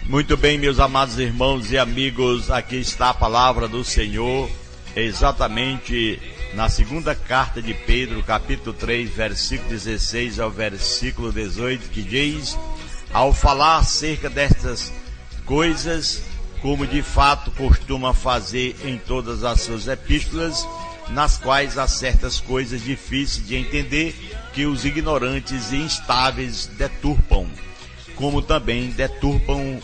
Muito bem, meus amados irmãos e amigos, aqui está a palavra do Senhor, exatamente na segunda carta de Pedro, capítulo 3, versículo 16 ao versículo 18, que diz: ao falar acerca destas coisas, como de fato costuma fazer em todas as suas epístolas, nas quais há certas coisas difíceis de entender, que os ignorantes e instáveis deturpam, como também deturpam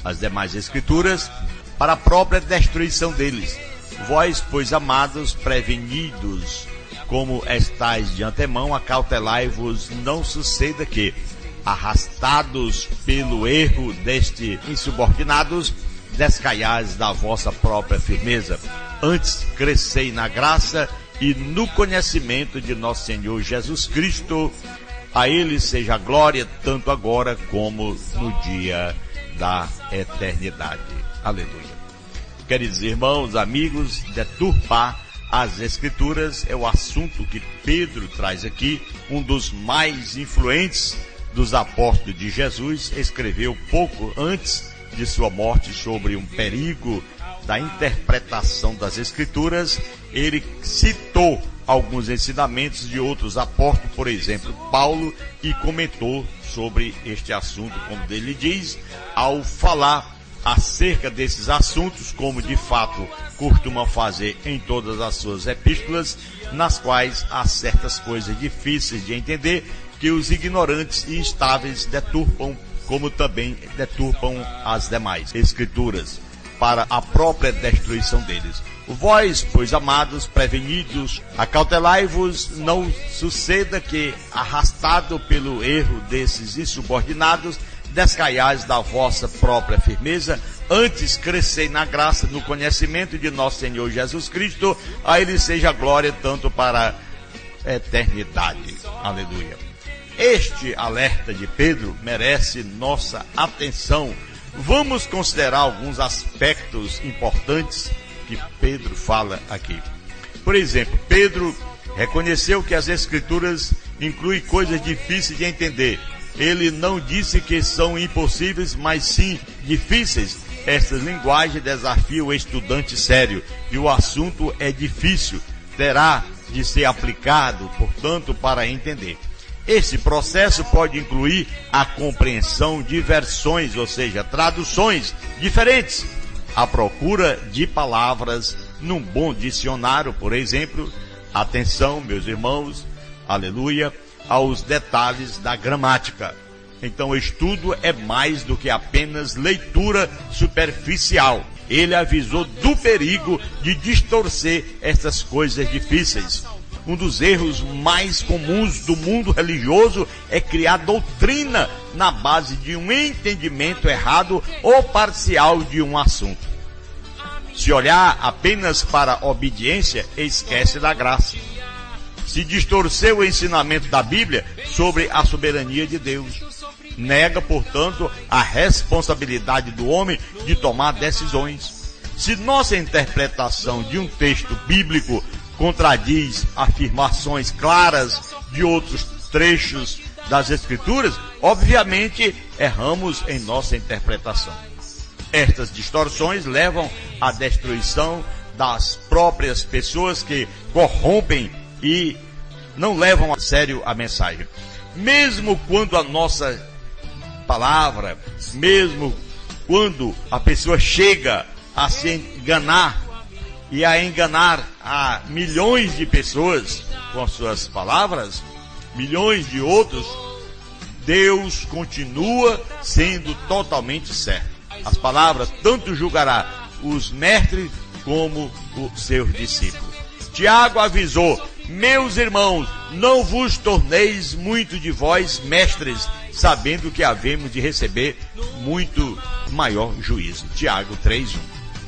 as demais escrituras, para a própria destruição deles. Vós, pois, amados, prevenidos, como estáis de antemão, acautelai-vos, não suceda que, arrastados pelo erro deste insubordinados, descaiais da vossa própria firmeza. Antes, crescei na graça e no conhecimento de nosso Senhor Jesus Cristo. A Ele seja a glória, tanto agora como no dia da eternidade. Aleluia. Queridos irmãos, amigos, deturpar as Escrituras é o assunto que Pedro traz aqui. Um dos mais influentes dos apóstolos de Jesus escreveu pouco antes de sua morte sobre um perigo da interpretação das Escrituras. Ele citou alguns ensinamentos de outros apóstolos, por exemplo, Paulo, e comentou sobre este assunto, como ele diz, ao falar acerca desses assuntos, como de fato costuma fazer em todas as suas epístolas, nas quais há certas coisas difíceis de entender, que os ignorantes e instáveis deturpam, como também deturpam as demais escrituras, para a própria destruição deles. Vós, pois, amados, prevenidos, acautelai-vos, não suceda que, arrastado pelo erro desses insubordinados, descaiais da vossa própria firmeza. Antes, crescei na graça, no conhecimento de nosso Senhor Jesus Cristo. A Ele seja a glória, tanto para a eternidade. Aleluia. Este alerta de Pedro merece nossa atenção. Vamos considerar alguns aspectos importantes que Pedro fala aqui. Por exemplo, Pedro reconheceu que as Escrituras incluem coisas difíceis de entender. Ele não disse que são impossíveis, mas sim difíceis. Esta linguagem desafia o estudante sério, e o assunto é difícil, terá de ser aplicado, portanto, para entender. Esse processo pode incluir a compreensão de versões, ou seja, traduções diferentes, a procura de palavras num bom dicionário, por exemplo. Atenção, meus irmãos, aleluia, aos detalhes da gramática. Então, o estudo é mais do que apenas leitura superficial. Ele avisou do perigo de distorcer essas coisas difíceis. Um dos erros mais comuns do mundo religioso é criar doutrina na base de um entendimento errado ou parcial de um assunto. Se olhar apenas para a obediência, esquece da graça. Se distorcer o ensinamento da Bíblia sobre a soberania de Deus, nega, portanto, a responsabilidade do homem de tomar decisões. Se nossa interpretação de um texto bíblico contradiz afirmações claras de outros trechos das Escrituras, obviamente erramos em nossa interpretação. Estas distorções levam à destruição das próprias pessoas, que corrompem e não levam a sério a mensagem. Mesmo quando a nossa palavra, mesmo quando a pessoa chega a se enganar e a enganar a milhões de pessoas com as suas palavras, milhões de outros, Deus continua sendo totalmente certo. As palavras tanto julgará os mestres como os seus discípulos. Tiago avisou: meus irmãos, não vos torneis muito de vós mestres, sabendo que havemos de receber muito maior juízo. Tiago 3:1.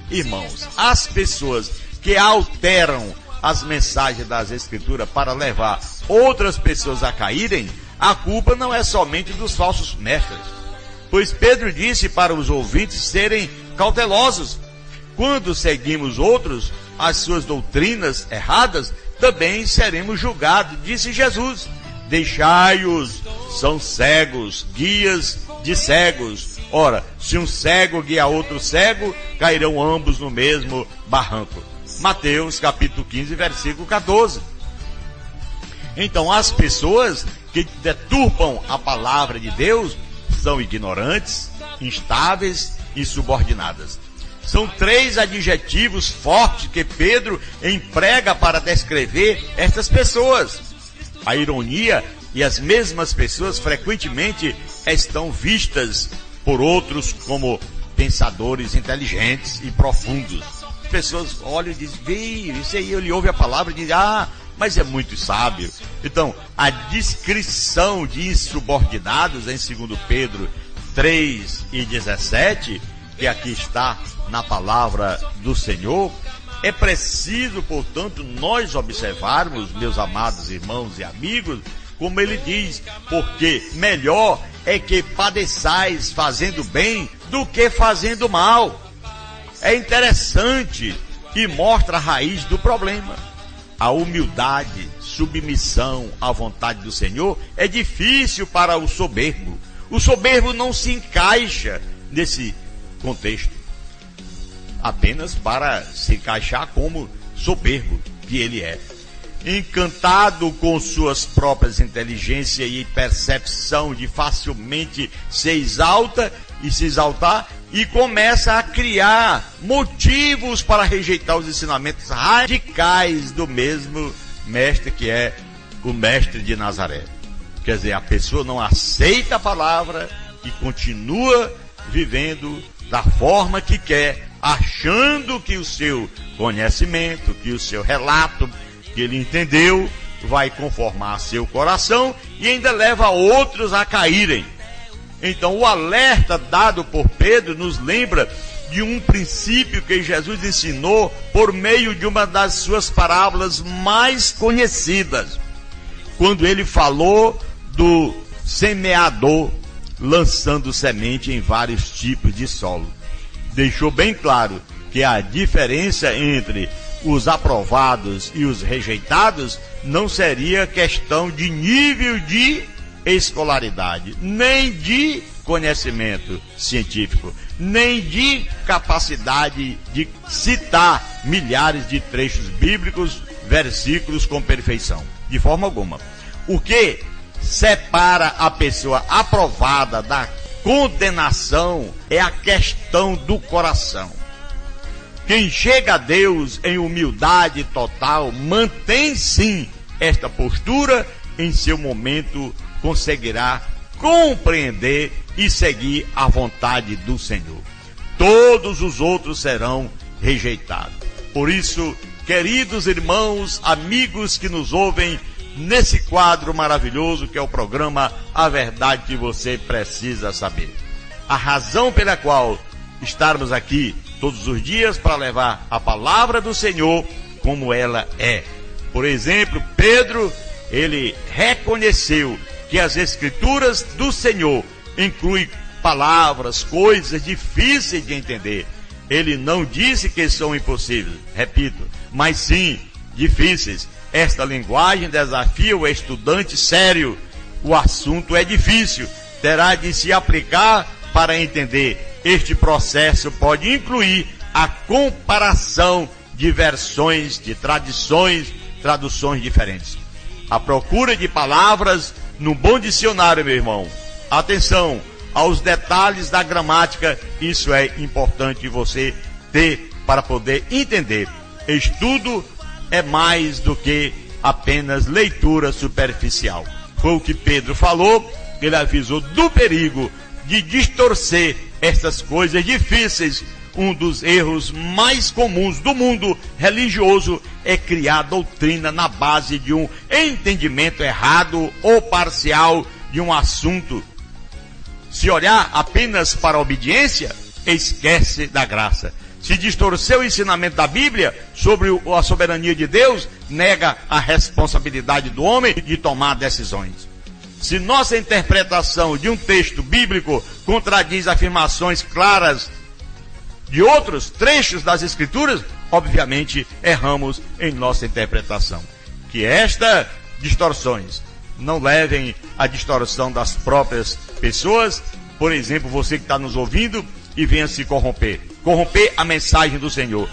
Irmãos, as pessoas que alteram as mensagens das Escrituras para levar outras pessoas a caírem, a culpa não é somente dos falsos mestres. Pois Pedro disse para os ouvintes serem cautelosos. Quando seguimos outros, as suas doutrinas erradas, também seremos julgados, disse Jesus. Deixai-os, são cegos, guias de cegos. Ora, se um cego guiar outro cego, cairão ambos no mesmo barranco. Mateus capítulo 15, versículo 14. Então, as pessoas que deturpam a palavra de Deus são ignorantes, instáveis e subordinadas. São 3 adjetivos fortes que Pedro emprega para descrever estas pessoas. A ironia e as mesmas pessoas frequentemente estão vistas por outros como pensadores inteligentes e profundos. As pessoas olham e dizem, isso aí, ele ouve a palavra e diz, mas é muito sábio. Então, a descrição de insubordinados em 2 Pedro 3:17, que aqui está na palavra do Senhor, é preciso, portanto, nós observarmos, meus amados irmãos e amigos, como ele diz, porque melhor é que padeçais fazendo bem do que fazendo mal. É interessante e mostra a raiz do problema. A humildade, submissão à vontade do Senhor é difícil para o soberbo. O soberbo não se encaixa nesse contexto, apenas para se encaixar como soberbo que ele é. Encantado com suas próprias inteligências e percepção de facilmente se exalta e se exaltar e começa a criar motivos para rejeitar os ensinamentos radicais do mesmo mestre que é o mestre de Nazaré. Quer dizer, a pessoa não aceita a palavra e continua vivendo da forma que quer, achando que o seu conhecimento, que o seu relato que ele entendeu vai conformar seu coração e ainda leva outros a caírem. Então, o alerta dado por Pedro nos lembra de um princípio que Jesus ensinou por meio de uma das suas parábolas mais conhecidas, quando ele falou do semeador lançando semente em vários tipos de solo. Deixou bem claro que a diferença entre os aprovados e os rejeitados não seria questão de nível de escolaridade, nem de conhecimento científico, nem de capacidade de citar milhares de trechos bíblicos, versículos com perfeição. De forma alguma. O que separa a pessoa aprovada da condenação é a questão do coração. Quem chega a Deus em humildade total, mantém sim esta postura, em seu momento conseguirá compreender e seguir a vontade do Senhor. Todos os outros serão rejeitados. Por isso, queridos irmãos, amigos que nos ouvem nesse quadro maravilhoso que é o programa A Verdade que Você Precisa Saber. A razão pela qual estarmos aqui todos os dias para levar a palavra do Senhor como ela é. Por exemplo, Pedro, ele reconheceu que as escrituras do Senhor incluem palavras, coisas difíceis de entender. Ele não disse que são impossíveis, repito, mas sim difíceis. Esta linguagem desafia o estudante sério. O assunto é difícil, terá de se aplicar para entender. Este processo pode incluir a comparação de versões, de traduções diferentes. A procura de palavras no bom dicionário, meu irmão. Atenção aos detalhes da gramática, isso é importante você ter para poder entender. Estudo é mais do que apenas leitura superficial. Foi o que Pedro falou, ele avisou do perigo de distorcer estas coisas difíceis. Um dos erros mais comuns do mundo religioso é criar doutrina na base de um entendimento errado ou parcial de um assunto. Se olhar apenas para a obediência, esquece da graça. Se distorcer o ensinamento da Bíblia sobre a soberania de Deus, nega a responsabilidade do homem de tomar decisões. Se nossa interpretação de um texto bíblico contradiz afirmações claras de outros trechos das Escrituras, obviamente erramos em nossa interpretação. Que estas distorções não levem à distorção das próprias pessoas por exemplo, você que está nos ouvindo e venha se corromper a mensagem do Senhor.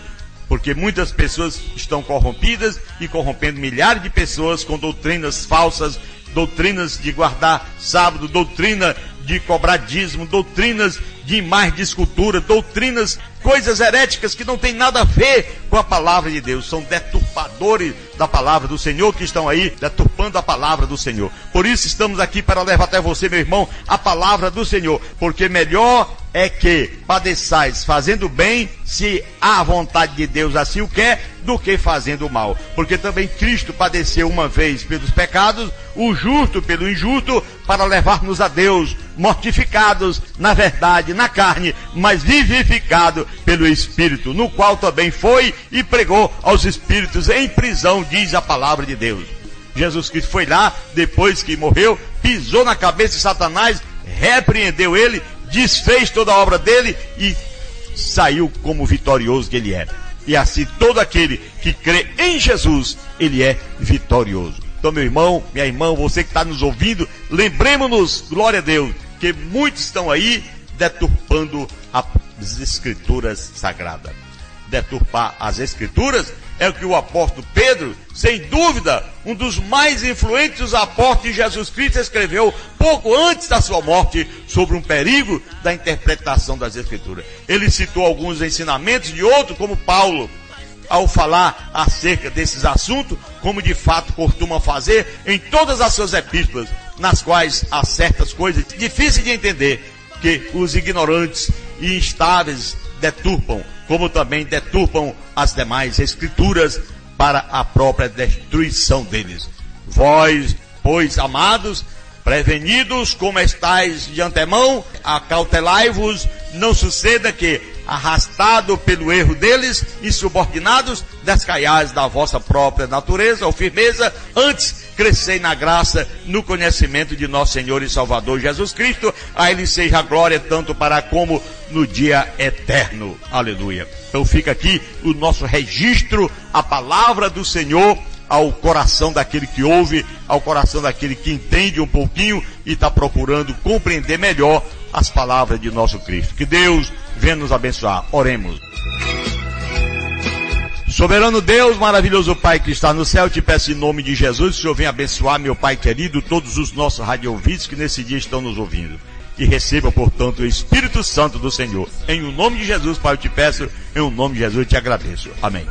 Porque muitas pessoas estão corrompidas e corrompendo milhares de pessoas com doutrinas falsas, doutrinas de guardar sábado, doutrina de cobrar dízimo, doutrinas de imagem de escultura, doutrinas, coisas heréticas que não tem nada a ver com a palavra de Deus. São deturpadores da palavra do Senhor que estão aí deturpando a palavra do Senhor. Por isso estamos aqui para levar até você, meu irmão, a palavra do Senhor. Porque melhor é que padeçais fazendo bem, se a vontade de Deus assim o quer, do que fazendo mal. Porque também Cristo padeceu uma vez pelos pecados, o justo pelo injusto, para levar-nos a Deus, mortificados na verdade, na carne, mas vivificado pelo Espírito, no qual também foi e pregou aos espíritos em prisão, diz a palavra de Deus. Jesus Cristo foi lá, depois que morreu, pisou na cabeça de Satanás, repreendeu ele, desfez toda a obra dele e saiu como vitorioso que ele é. E assim todo aquele que crê em Jesus, ele é vitorioso. Então, meu irmão, minha irmã, você que está nos ouvindo, lembremos-nos, glória a Deus, que muitos estão aí deturpando as Escrituras sagradas. Deturpar as Escrituras é o que o apóstolo Pedro, sem dúvida, um dos mais influentes apóstolos de Jesus Cristo, escreveu pouco antes da sua morte sobre um perigo da interpretação das Escrituras. Ele citou alguns ensinamentos de outros, como Paulo, ao falar acerca desses assuntos, como de fato costuma fazer em todas as suas epístolas, nas quais há certas coisas difíceis de entender, que os ignorantes e instáveis deturpam, como também deturpam as demais escrituras para a própria destruição deles. Vós, pois, amados, prevenidos como estáis de antemão, acautelai-vos, não suceda que, arrastado pelo erro deles, insubordinados, descaiais da vossa própria natureza ou firmeza, antes crescei na graça, no conhecimento de nosso Senhor e Salvador Jesus Cristo, a Ele seja a glória tanto para como no dia eterno. Aleluia. Então fica aqui o nosso registro, a palavra do Senhor ao coração daquele que ouve, ao coração daquele que entende um pouquinho e está procurando compreender melhor as palavras de nosso Cristo. Que Deus venha nos abençoar. Oremos. Soberano Deus, maravilhoso Pai que está no céu, te peço em nome de Jesus, que o Senhor venha abençoar, meu Pai querido, todos os nossos radioouvintes que nesse dia estão nos ouvindo. E receba, portanto, o Espírito Santo do Senhor. Em o nome de Jesus, Pai, eu te peço, em o nome de Jesus eu te agradeço. Amém.